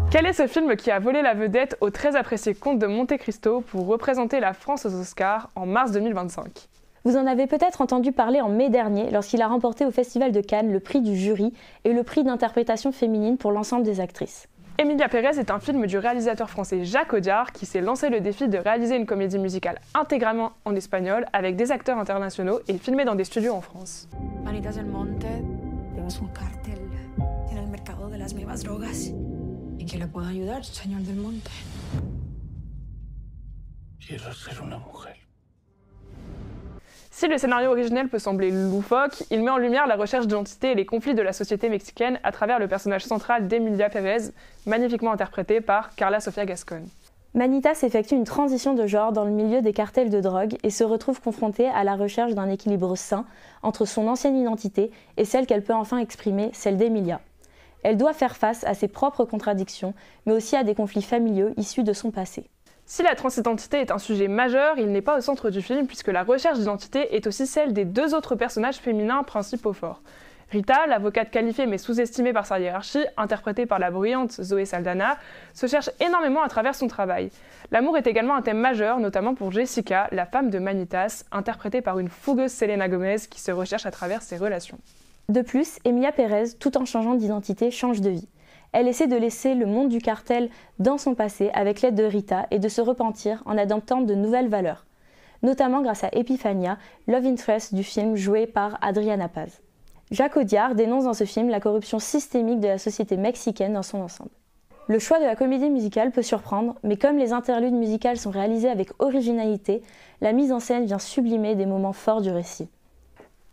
Quel est ce film qui a volé la vedette au très apprécié Comte de Monte Cristo pour représenter la France aux Oscars en mars 2025 ? Vous en avez peut-être entendu parler en mai dernier lorsqu'il a remporté au Festival de Cannes le prix du jury et le prix d'interprétation féminine pour l'ensemble des actrices. Emilia Pérez est un film du réalisateur français Jacques Audiard qui s'est lancé le défi de réaliser une comédie musicale intégralement en espagnol avec des acteurs internationaux et filmée dans des studios en France. Manitas del Monte, tenemos un cartel en el mercado de las nuevas drogas. ¿Y quién le puede ayudar, señor del Monte? Quiero ser una mujer. Si le scénario originel peut sembler loufoque, il met en lumière la recherche d'identité et les conflits de la société mexicaine à travers le personnage central d'Emilia Pérez, magnifiquement interprété par Carla Sofia Gascon. Manitas effectue une transition de genre dans le milieu des cartels de drogue et se retrouve confrontée à la recherche d'un équilibre sain entre son ancienne identité et celle qu'elle peut enfin exprimer, celle d'Emilia. Elle doit faire face à ses propres contradictions, mais aussi à des conflits familiaux issus de son passé. Si la transidentité est un sujet majeur, il n'est pas au centre du film puisque la recherche d'identité est aussi celle des deux autres personnages féminins principaux forts. Rita, l'avocate qualifiée mais sous-estimée par sa hiérarchie, interprétée par la brillante Zoé Saldana, se cherche énormément à travers son travail. L'amour est également un thème majeur, notamment pour Jessica, la femme de Manitas, interprétée par une fougueuse Selena Gomez qui se recherche à travers ses relations. De plus, Emilia Pérez, tout en changeant d'identité, change de vie. Elle essaie de laisser le monde du cartel dans son passé avec l'aide de Rita et de se repentir en adoptant de nouvelles valeurs, notamment grâce à Epifania, love interest du film joué par Adriana Paz. Jacques Audiard dénonce dans ce film la corruption systémique de la société mexicaine dans son ensemble. Le choix de la comédie musicale peut surprendre, mais comme les interludes musicales sont réalisés avec originalité, la mise en scène vient sublimer des moments forts du récit.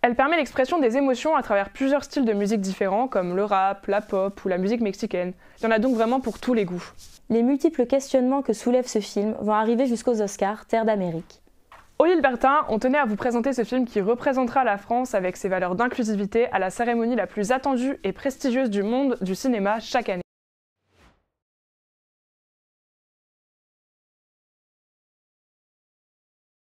Elle permet l'expression des émotions à travers plusieurs styles de musique différents comme le rap, la pop ou la musique mexicaine. Il y en a donc vraiment pour tous les goûts. Les multiples questionnements que soulève ce film vont arriver jusqu'aux Oscars, Terre d'Amérique. Olivier Bertin, on tenait à vous présenter ce film qui représentera la France avec ses valeurs d'inclusivité à la cérémonie la plus attendue et prestigieuse du monde du cinéma chaque année.